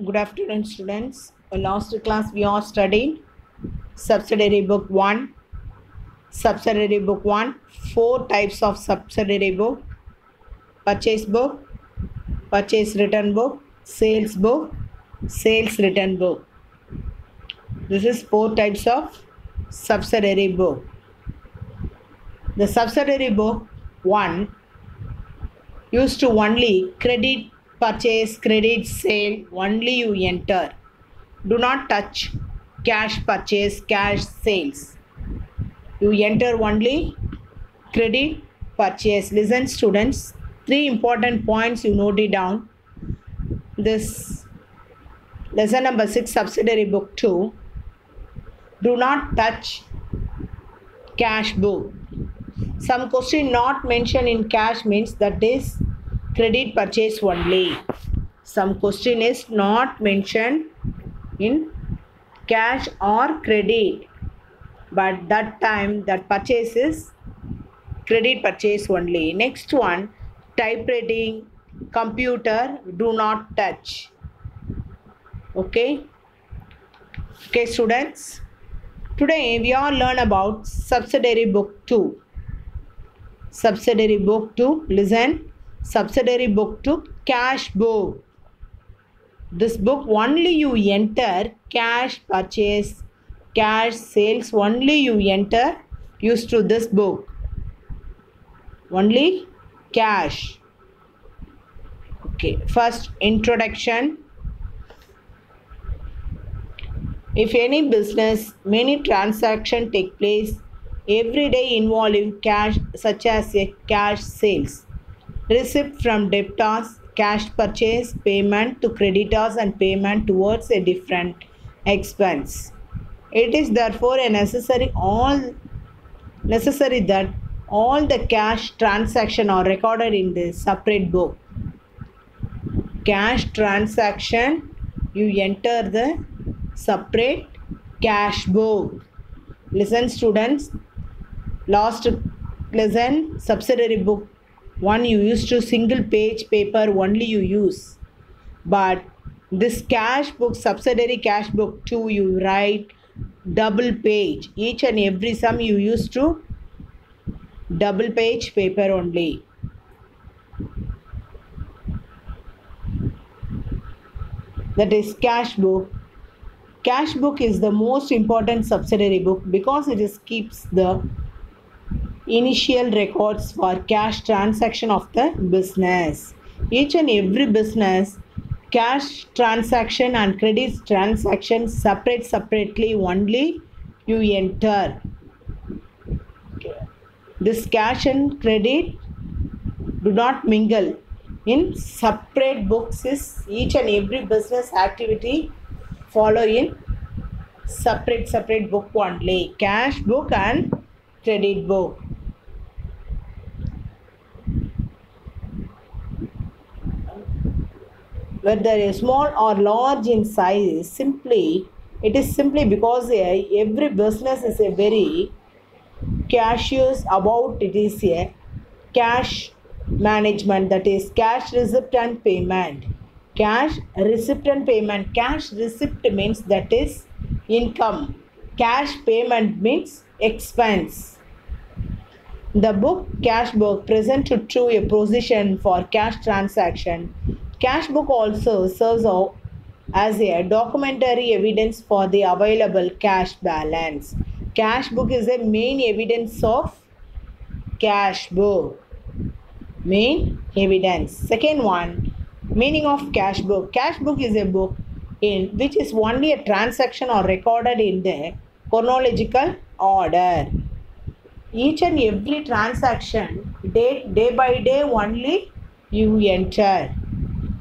Good afternoon, students. Last class we are studying subsidiary book 1. Subsidiary book 1. 4 types of subsidiary book. Purchase book, purchase return book, sales book, sales return book. This is 4 types of subsidiary book. The subsidiary book 1 used to only credit purchase, credit sale, only you enter. Do not touch cash purchase, cash sales. You enter only credit purchase. Listen, students, 3 important points you note it down. This lesson number 6, subsidiary book 2. Do not touch cash book. Some question not mentioned in cash means that is credit purchase only. Some question is not mentioned in cash or credit, but that time that purchase is credit purchase only. Next one, typewriting, computer, do not touch. Okay students, today we all learn about subsidiary book 2. Subsidiary book 2, listen, subsidiary book 2, cash book. This book only you enter cash purchase, cash sales, only you enter used to this book. Only cash. Okay, first introduction. If any business, many transactions take place every day involving cash, such as a cash sales, receipt from debtors, cash purchase, payment to creditors and payment towards a different expense. It is therefore a necessary that all the cash transaction are recorded in the separate book. Cash transaction, you enter the separate cash book. Listen, students, last lesson, subsidiary book 1 you used to single page paper only you use, but this cash book, subsidiary cash book 2, you write double page. Each and every sum you used to double page paper only. That is cash book. Cash book is the most important subsidiary book because it is keeps the initial records for cash transaction of the business. Each and every business, cash transaction and credit transaction separately only you enter. This cash and credit do not mingle in separate books. Is each and every business activity follow in separate book only, cash book and credit book. Whether a small or large in size, it is simply because every business is a very cautious about it is a cash management, that is cash receipt and payment. Cash receipt and payment. Cash receipt means that is income. Cash payment means expense. The book cash book present to a position for cash transaction. Cash book also serves as a documentary evidence for the available cash balance. Cash book is a main evidence of cash book. Main evidence. Second one, meaning of cash book. Cash book is a book in which is only a transaction or recorded in the chronological order. Each and every transaction, day by day only you enter.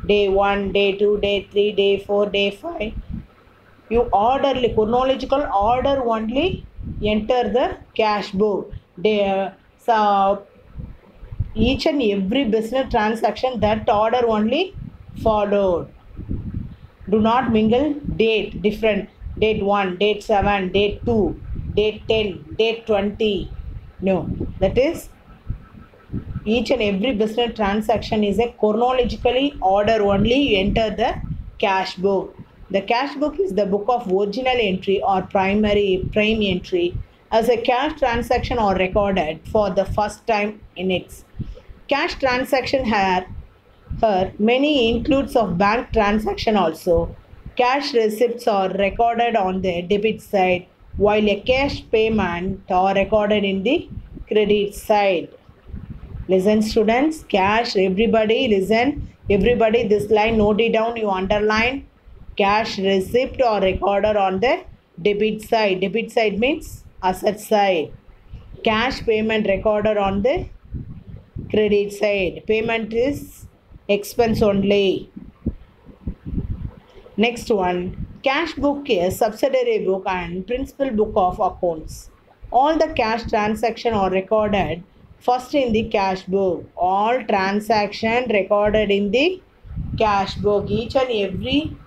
Day 1, day 2, day 3, day 4, day 5. You orderly, chronological order only enter the cash book. So each and every business transaction, that order only followed. Do not mingle date, different. Date 1, date 7, date 2, date 10, date 20. No, that is each and every business transaction is a chronologically order only. You enter the Cash book. The cash book is the book of original entry or prime entry as a cash transaction or recorded for the first time in its cash transaction here many includes of bank transaction also. Cash receipts are recorded on the debit side while a cash payment are recorded in the credit side. Listen students, cash, everybody listen. Everybody this line note it down, you underline. Cash receipt or recorded on the debit side. Debit side means asset side. Cash payment recorded on the credit side. Payment is expense only. Next one, cash book is subsidiary book and principal book of accounts. All the cash transaction are recorded first in the cash book. All transaction recorded in the cash book. Each and every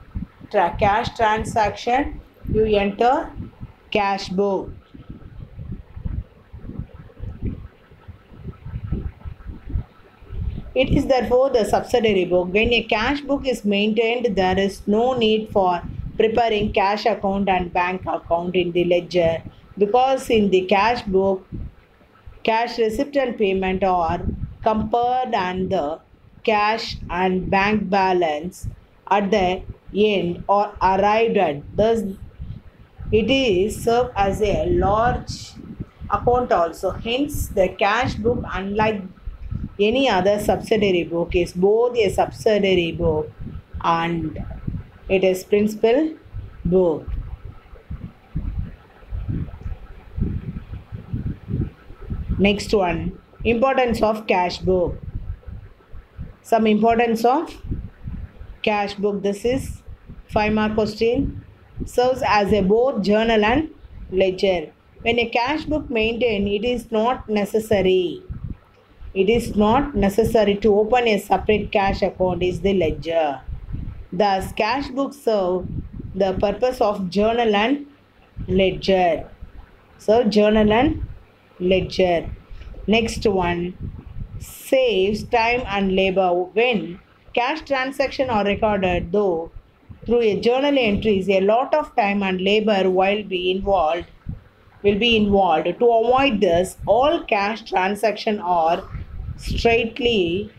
cash transaction you enter cash book. It is therefore the subsidiary book. When a cash book is maintained, there is no need for preparing cash account and bank account in the ledger because in the cash book, cash receipt and payment are compared and the cash and bank balance at the end or arrived at. Thus, it is served as a large account also. Hence, the cash book, unlike any other subsidiary book, is both a subsidiary book and it is principal book. Next one, importance of cash book. Some importance of cash book. This is 5-mark question. Serves as a both journal and ledger. When a cash book maintained, it is not necessary to open a separate cash account is the ledger. Thus, cash books serve the purpose of journal and ledger. So, journal and ledger. Next one, saves time and labor. When cash transactions are recorded, though through a journal entries, a lot of time and labor will be involved. To avoid this, all cash transactions are straightly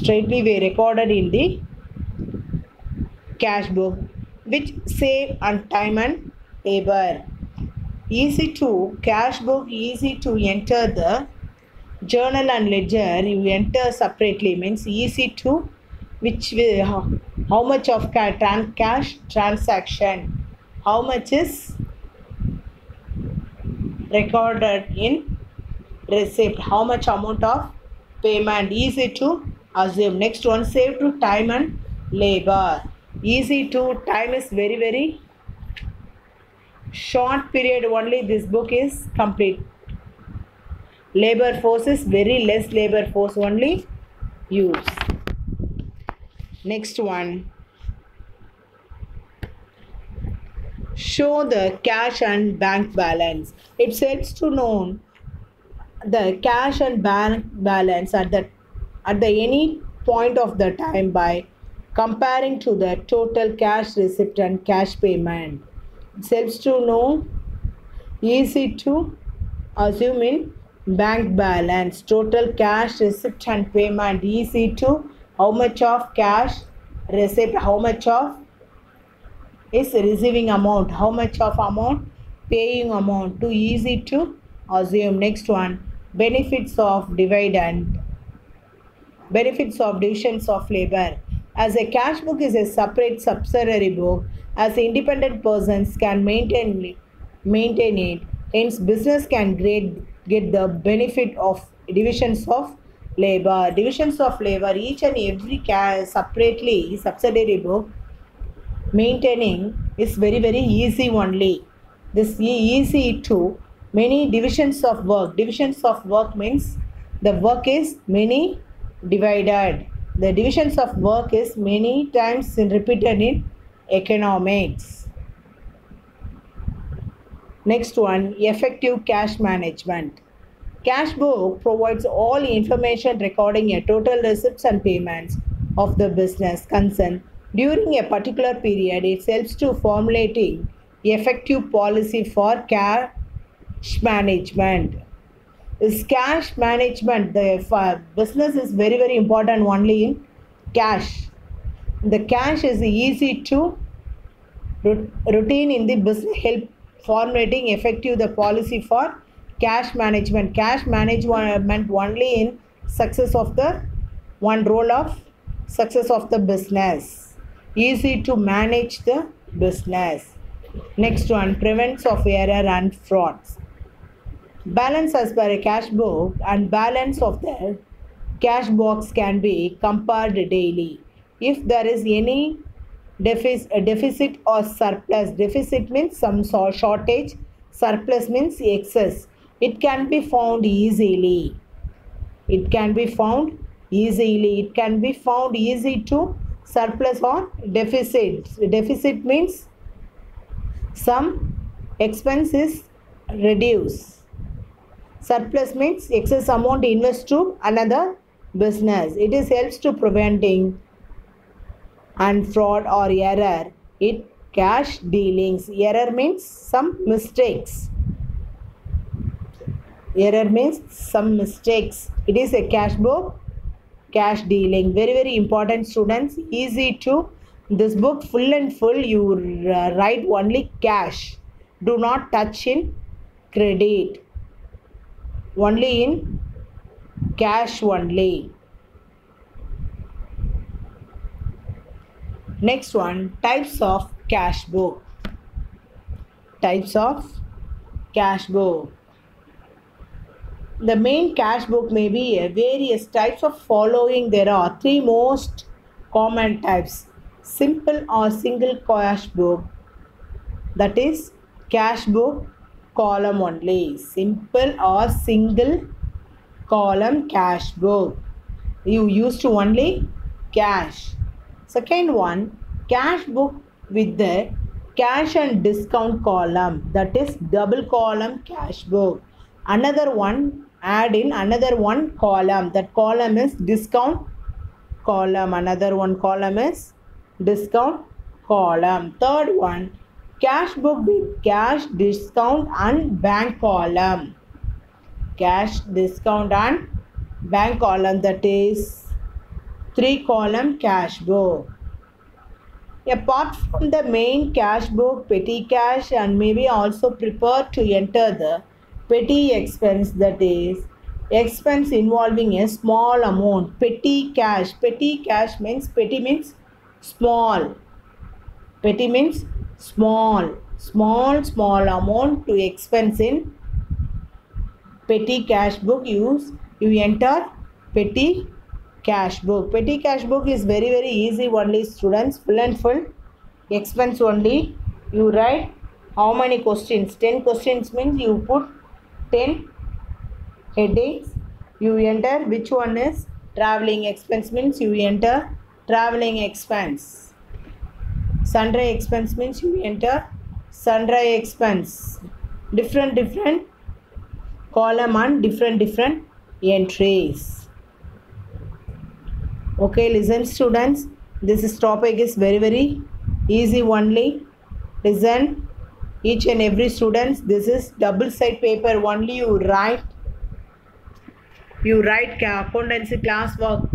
were recorded in the cash book, which save on time and labor. Easy to cash book, easy to enter the journal and ledger. You enter separately means easy to which will how much of cash transaction, how much is recorded in receipt, how much amount of payment, easy to assume. Next one, save to time and labor. Easy to time is very short period only this book is complete. Labor force is very less labor force only use. Next one, show the cash and bank balance. It helps to know the cash and bank balance at the any point of the time by comparing to the total cash receipt and cash payment. It helps to know, easy to assume in bank balance, total cash receipt and payment, easy to how much of cash receipt, how much of is receiving amount, how much of amount paying amount, too easy to assume. Next one, benefits of dividends of labor. As a cash book is a separate subsidiary book, as independent persons can maintain it. Hence, business can get the benefit of divisions of labor. Divisions of labor, each and every separately subsidiary book maintaining is very easy only. This easy to many divisions of work. Divisions of work means the work is many divided. The divisions of work is many times repeated in economics. Next one, effective cash management. Cash book provides all information recording a total receipts and payments of the business concerned during a particular period. It helps to formulating effective policy for cash management. Is cash management, the business is very important only in cash. The cash is easy to routine in the business, help formulating effective the policy for cash management. Cash management only in success of the one role of success of the business. Easy to manage the business. Next one, prevents of error and frauds. Balance as per a cash book and balance of the cash box can be compared daily. If there is any deficit or surplus, deficit means some shortage, surplus means excess. It can be found easily. It can be found easily. It can be found easy to surplus or deficit. Deficit means some expense is reduced. Surplus means excess amount invest to another business. It is helps to preventing and fraud or error in cash dealings. Error means some mistakes. Error means some mistakes. It is a cash book, cash dealing. Very important, students. Easy to this book full and full. You write only cash. Do not touch in credit. Only in cash only. Next one, types of cash book. Types of cash book. The main cash book may be various types of following. There are three most common types. Simple or single cash book. That is cash book column only. Simple or single column cash book. You used to only cash. Second one, cash book with the cash and discount column. That is double column cash book. Another one, add in another one column. That column is discount column. Another one column is discount column. Third one, cash book with cash, discount and bank column. Cash, discount and bank column. That is three column cash book. Apart from the main cash book, petty cash and maybe also prepared to enter the petty expense. That is expense involving a small amount. Petty cash. Petty cash means, petty means small. Petty means small amount to expense in petty cash book. You enter petty cash book. Petty cash book is very easy only, students. Full and full expense only. You write how many questions? 10 questions means you put 10 headings. You enter which one is traveling expense means you enter traveling expense. Sundry expense means you enter sundry expense. Different column and different entries. Okay, listen students. This topic is very easy only. Listen each and every students. This is double side paper only. You write accountancy class work.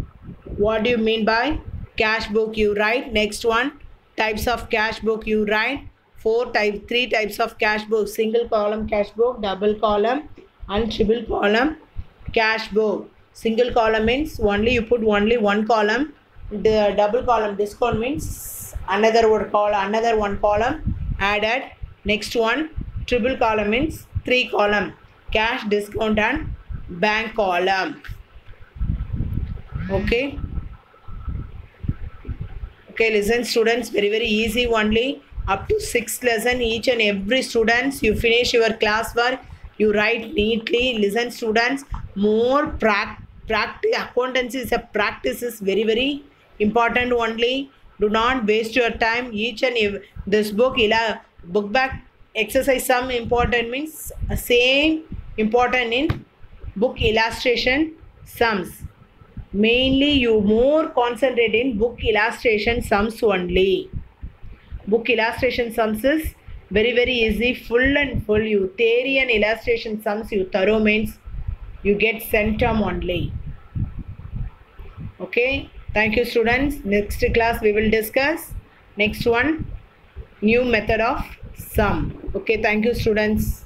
What do you mean by cash book? You write. Next one, types of cash book. You write three types of cash book. Single column cash book, double column and triple column cash book. Single column means only you put only one column. The double column discount means another one column added. Next one, triple column means three column cash, discount and bank column. Okay, listen students, very easy only. Up to 6 lesson, each and every students, you finish your class work, you write neatly. Listen students, more practice. Accountancy is a practice, is very important only. Do not waste your time. Each and every this book book back exercise sum important means same important in book illustration sums. Mainly you more concentrate in book illustration sums only. Book illustration sums is very easy, full and full. You theory and illustration sums you thorough means you get centum only. Okay, thank you students. Next class we will discuss next one, new method of sum. Okay, thank you students.